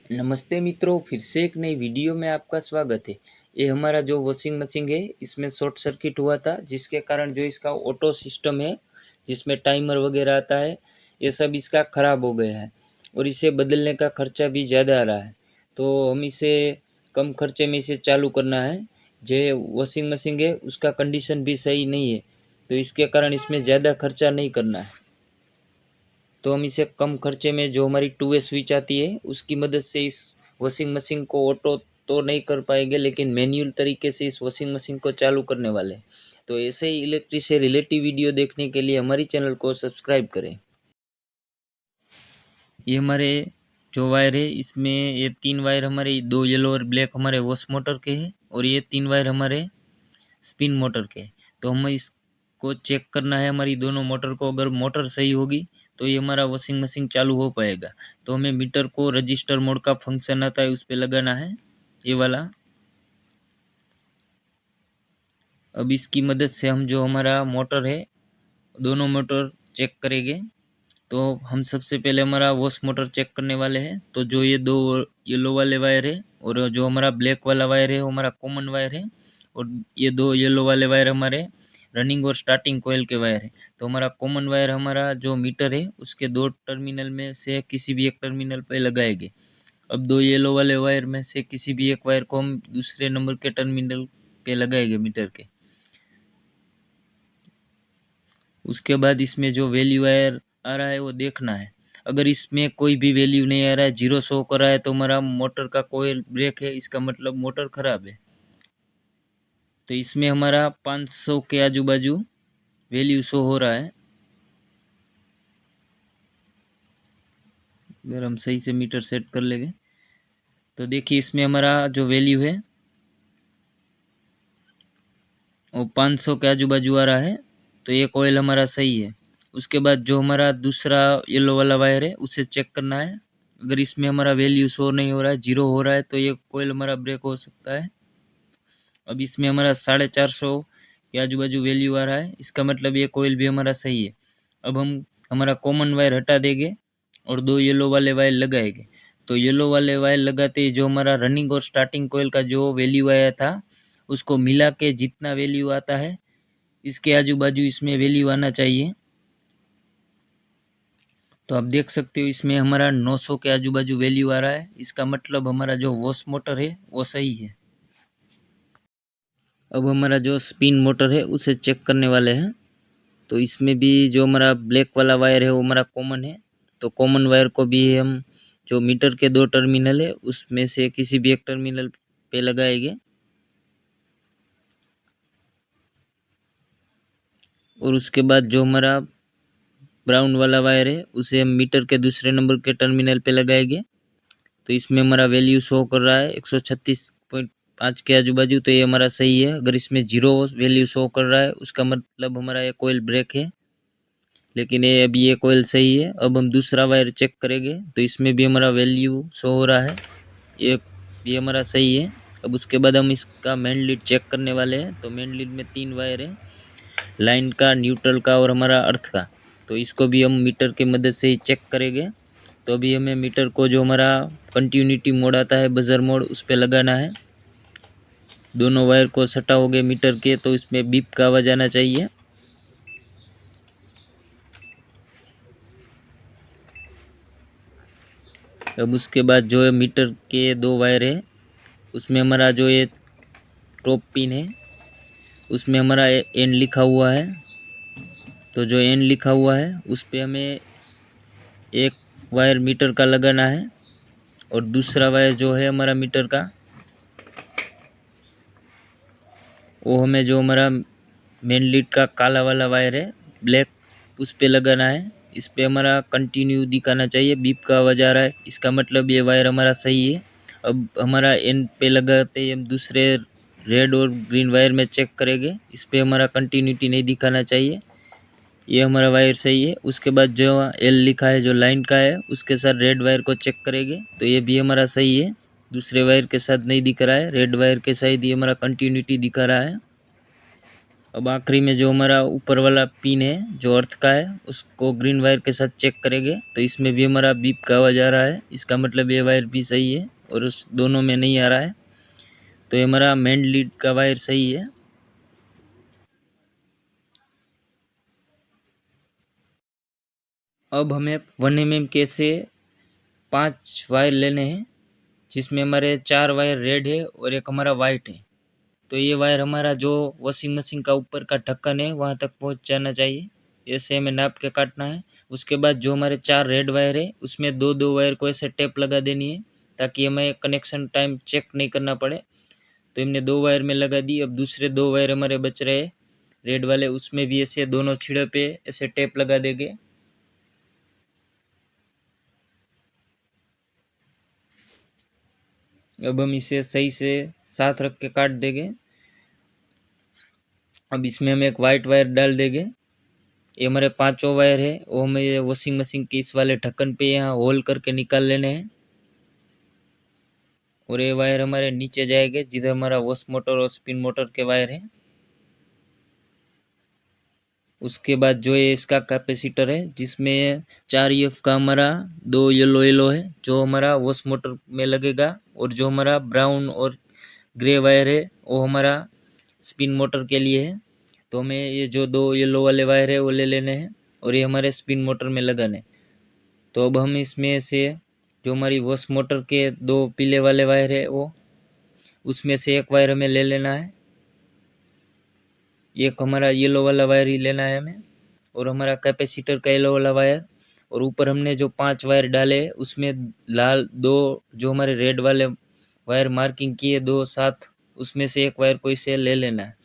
नमस्ते मित्रों, फिर से एक नई वीडियो में आपका स्वागत है। ये हमारा जो वॉशिंग मशीन है, इसमें शॉर्ट सर्किट हुआ था, जिसके कारण जो इसका ऑटो सिस्टम है, जिसमें टाइमर वगैरह आता है, ये सब इसका ख़राब हो गया है और इसे बदलने का खर्चा भी ज़्यादा आ रहा है। तो हम इसे कम खर्चे में इसे चालू करना है। जो वॉशिंग मशीन है, उसका कंडीशन भी सही नहीं है, तो इसके कारण इसमें ज़्यादा खर्चा नहीं करना है। तो हम इसे कम खर्चे में, जो हमारी 2 वे स्विच आती है, उसकी मदद से इस वॉशिंग मशीन को ऑटो तो नहीं कर पाएंगे, लेकिन मैन्युअल तरीके से इस वॉशिंग मशीन को चालू करने वाले हैं। तो ऐसे ही इलेक्ट्रिक से रिलेटिव वीडियो देखने के लिए हमारी चैनल को सब्सक्राइब करें। ये हमारे जो वायर है, इसमें ये 3 वायर हमारे, 2 येलो और ब्लैक हमारे वॉश मोटर के हैं और ये 3 वायर हमारे स्पिन मोटर के। तो हमें इसको चेक करना है, हमारी दोनों मोटर को। अगर मोटर सही होगी तो ये हमारा वॉशिंग मशीन चालू हो पाएगा। तो हमें मीटर को रजिस्टर मोड का फंक्शन आता है, उस पर लगाना है, ये वाला। अब इसकी मदद से हम जो हमारा मोटर है, दोनों मोटर चेक करेंगे। तो हम सबसे पहले हमारा वॉश मोटर चेक करने वाले हैं। तो जो ये 2 येलो वाले वायर है और जो हमारा ब्लैक वाला वायर है, वो हमारा कॉमन वायर है, और ये 2 येलो वाले वायर हमारे रनिंग और स्टार्टिंग कोयल के वायर है। तो हमारा कॉमन वायर हमारा जो मीटर है, उसके 2 टर्मिनल में से किसी भी एक टर्मिनल पे लगाएंगे। अब 2 येलो वाले वायर में से किसी भी एक वायर को हम दूसरे नंबर के टर्मिनल पे लगाएंगे मीटर के। उसके बाद इसमें जो वैल्यू वायर आ रहा है वो देखना है। अगर इसमें कोई भी वैल्यू नहीं आ रहा है, 0 शो कर रहा है, तो हमारा मोटर का कोयल ब्रेक है, इसका मतलब मोटर खराब है। तो इसमें हमारा 500 के आजू बाजू वैल्यू शो हो रहा है। अगर हम सही से मीटर सेट कर लेंगे तो देखिए, इसमें हमारा जो वैल्यू है वो 500 के आजू बाजू आ रहा है। तो ये कोयल हमारा सही है। उसके बाद जो हमारा दूसरा येलो वाला वायर है, उसे चेक करना है। अगर इसमें हमारा वैल्यू शो नहीं हो रहा है, 0 हो रहा है, तो ये कोयल हमारा ब्रेक हो सकता है। अब इसमें हमारा 450 के आजू बाजू वैल्यू आ रहा है, इसका मतलब ये कोयल भी हमारा सही है। अब हम हमारा कॉमन वायर हटा देंगे और 2 येलो वाले वायर लगाएंगे। तो येलो वाले वायर लगाते ही जो हमारा रनिंग और स्टार्टिंग कोयल का जो वैल्यू आया था, उसको मिला के जितना वैल्यू आता है, इसके आजू बाजू इसमें वैल्यू आना चाहिए। तो आप देख सकते हो, इसमें हमारा 900 के आजू बाजू वैल्यू आ रहा है, इसका मतलब हमारा जो वॉश मोटर है वो सही है। अब हमारा जो स्पिन मोटर है, उसे चेक करने वाले हैं। तो इसमें भी जो हमारा ब्लैक वाला वायर है, वो हमारा कॉमन है। तो कॉमन वायर को भी हम जो मीटर के 2 टर्मिनल है, उसमें से किसी भी एक टर्मिनल पे लगाएंगे। और उसके बाद जो हमारा ब्राउन वाला वायर है, उसे हम मीटर के दूसरे नंबर के टर्मिनल पे लगाएंगे। तो इसमें हमारा वैल्यू शो कर रहा है 136.5 के आजू बाजू, तो ये हमारा सही है। अगर इसमें 0 वैल्यू शो कर रहा है, उसका मतलब हमारा ये कोयल ब्रेक है, लेकिन ये अभी ये कोयल सही है। अब हम दूसरा वायर चेक करेंगे, तो इसमें भी हमारा वैल्यू शो हो रहा है, ये हमारा सही है। अब उसके बाद हम इसका मेन लीड चेक करने वाले हैं। तो मेन लीड में 3 वायर है, लाइन का, न्यूट्रल का और हमारा अर्थ का। तो इसको भी हम मीटर की मदद से ही चेक करेंगे। तो अभी हमें मीटर को, जो हमारा कंटिन्यूटी मोड आता है, बजर मोड, उस पर लगाना है। दोनों वायर को सटा हो गए मीटर के, तो इसमें बीप का आवाज़ आना चाहिए। अब उसके बाद जो है मीटर के 2 वायर है, उसमें हमारा जो ये टॉप पिन है, उसमें हमारा एन लिखा हुआ है। तो जो एन लिखा हुआ है, उस पे हमें एक वायर मीटर का लगाना है और दूसरा वायर जो है हमारा मीटर का, वो हमें जो हमारा मेन लीड का काला वाला वायर है, ब्लैक, उस पे लगाना है। इस पे हमारा कंटिन्यू दिखाना चाहिए, बीप का आवाज़ आ रहा है, इसका मतलब ये वायर हमारा सही है। अब हमारा एन पे लगाते ही हम दूसरे रेड और ग्रीन वायर में चेक करेंगे, इस पे हमारा कंटिन्यूटी नहीं दिखाना चाहिए, ये हमारा वायर सही है। उसके बाद जो एल लिखा है, जो लाइन का है, उसके साथ रेड वायर को चेक करेंगे, तो ये भी हमारा सही है। दूसरे वायर के साथ नहीं दिख रहा है, रेड वायर के साथ ही हमारा कंटिन्यूटी दिखा रहा है। अब आखिरी में जो हमारा ऊपर वाला पिन है जो अर्थ का है उसको ग्रीन वायर के साथ चेक करेंगे, तो इसमें भी हमारा बीप का आवाज़ आ रहा है, इसका मतलब ये वायर भी सही है और उस दोनों में नहीं आ रहा है, तो ये हमारा मेन लीड का वायर सही है। अब हमें 1 mm के से 5 वायर लेने हैं, जिसमें हमारे 4 वायर रेड है और एक हमारा वाइट है। तो ये वायर हमारा जो वॉशिंग मशीन का ऊपर का ढक्कन है वहाँ तक पहुँच जाना चाहिए, ऐसे हमें नाप के काटना है। उसके बाद जो हमारे 4 रेड वायर है उसमें 2-2 वायर को ऐसे टेप लगा देनी है, ताकि हमें कनेक्शन टाइम चेक नहीं करना पड़े। तो हमने 2 वायर में लगा दी। अब दूसरे 2 वायर हमारे बच रहे रेड वाले, उसमें भी ऐसे दोनों छिड़े पे ऐसे टेप लगा देंगे। अब हम इसे सही से साथ रख के काट देंगे। अब इसमें हम एक वाइट वायर डाल देंगे। ये हमारे 5 वायर है, वो हमें ये वॉशिंग मशीन के इस वाले ढक्कन पे यहाँ होल करके निकाल लेने हैं। और ये वायर हमारे नीचे जाएंगे जिधर हमारा वॉश मोटर और स्पिन मोटर के वायर है। उसके बाद जो ये इसका कैपेसिटर है जिसमें 4 EF का हमारा 2 येलो येलो है जो हमारा वॉश मोटर में लगेगा, और जो हमारा ब्राउन और ग्रे वायर है वो हमारा स्पिन मोटर के लिए है। तो हमें ये जो 2 येलो वाले वायर है वो ले लेने हैं और ये हमारे स्पिन मोटर में लगाने। तो अब हम इसमें से जो हमारी वॉश मोटर के 2 पीले वाले वायर है वो उसमें से एक वायर हमें ले लेना है, एक हमारा येलो वाला वायर ही लेना है हमें, और हमारा कैपेसिटर का येलो वाला वायर। और ऊपर हमने जो 5 वायर डाले उसमें लाल 2 जो हमारे रेड वाले वायर मार्किंग किए 2 साथ, उसमें से एक वायर को इसे ले लेना है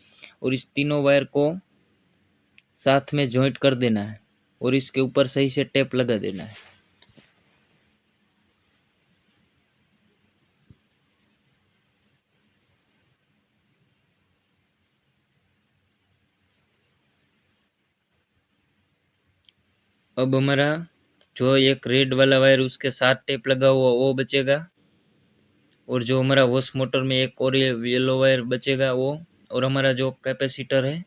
और इस तीनों वायर को साथ में जॉइंट कर देना है और इसके ऊपर सही से टेप लगा देना है। अब हमारा जो एक रेड वाला वायर उसके साथ टेप लगा हुआ वो बचेगा, और जो हमारा वॉश मोटर में एक और येलो वायर बचेगा वो, और हमारा जो कैपेसिटर है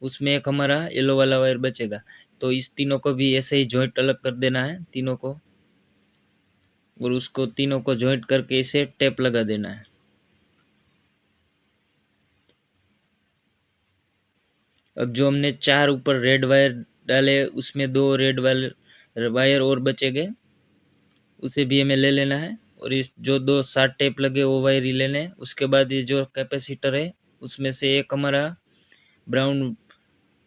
उसमें एक हमारा येलो वाला वायर बचेगा। तो इस तीनों को भी ऐसे ही जॉइंट अलग कर देना है तीनों को, और उसको तीनों को जॉइंट करके इसे टेप लगा देना है। अब जो हमने 4 ऊपर रेड वायर डाले उसमें 2 रेड वाले वायर और बचेंगे, उसे भी हमें ले लेना है और इस जो 2 साथ टेप लगे वो वायर ही लेने हैं। उसके बाद ये जो कैपेसिटर है उसमें से एक हमारा ब्राउन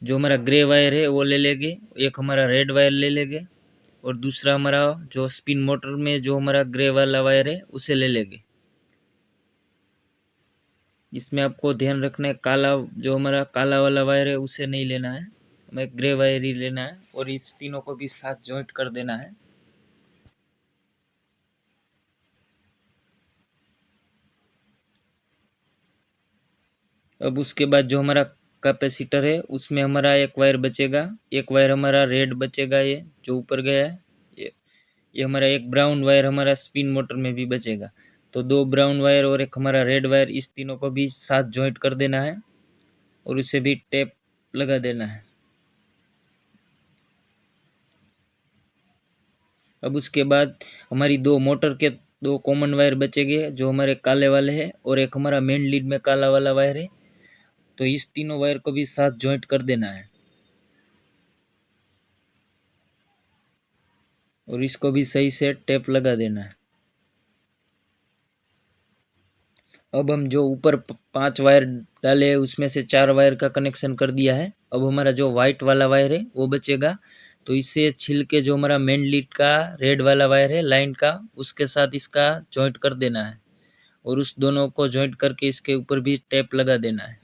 जो हमारा ग्रे वायर है वो ले लेंगे, एक हमारा रेड वायर ले लेंगे, और दूसरा हमारा जो स्पिन मोटर में जो हमारा ग्रे वाला वायर है उसे ले लेंगे। इसमें आपको ध्यान रखना है काला जो हमारा काला वाला वायर है उसे नहीं लेना है, हमें ग्रे वायर ही लेना है और इस तीनों को भी साथ जॉइंट कर देना है। अब उसके बाद जो हमारा कैपेसिटर है उसमें हमारा एक वायर बचेगा, एक वायर हमारा रेड बचेगा ये जो ऊपर गया है, ये हमारा एक ब्राउन वायर हमारा स्पिन मोटर में भी बचेगा। तो 2 ब्राउन वायर और एक हमारा रेड वायर इस तीनों को भी साथ जॉइंट कर देना है और उसे भी टेप लगा देना है। अब उसके बाद हमारी 2 मोटर के 2 कॉमन वायर बचेंगे जो हमारे काले वाले हैं, और एक हमारा मेन लीड में काला वाला वायर है। तो इस तीनों वायर को भी साथ जॉइंट कर देना है और इसको भी सही से टेप लगा देना है। अब हम जो ऊपर 5 वायर डाले उसमें से 4 वायर का कनेक्शन कर दिया है। अब हमारा जो वाइट वाला वायर है वो बचेगा, तो इससे छिल के जो हमारा मेन लीड का रेड वाला वायर है लाइन का उसके साथ इसका जॉइंट कर देना है और उस दोनों को जॉइंट करके इसके ऊपर भी टेप लगा देना है।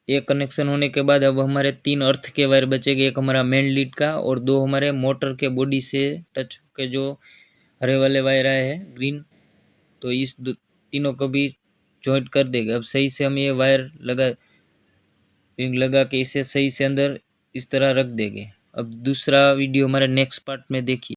एक कनेक्शन होने के बाद अब हमारे 3 अर्थ के वायर बचेंगे, एक हमारा मेन लीड का और 2 हमारे मोटर के बॉडी से टच के जो हरे वाले वायर आए हैं ग्रीन। तो इस तीनों को भी जॉइंट कर देंगे। अब सही से हम ये वायर लगा के इसे सही से अंदर इस तरह रख देंगे। अब दूसरा वीडियो हमारे नेक्स्ट पार्ट में देखिए।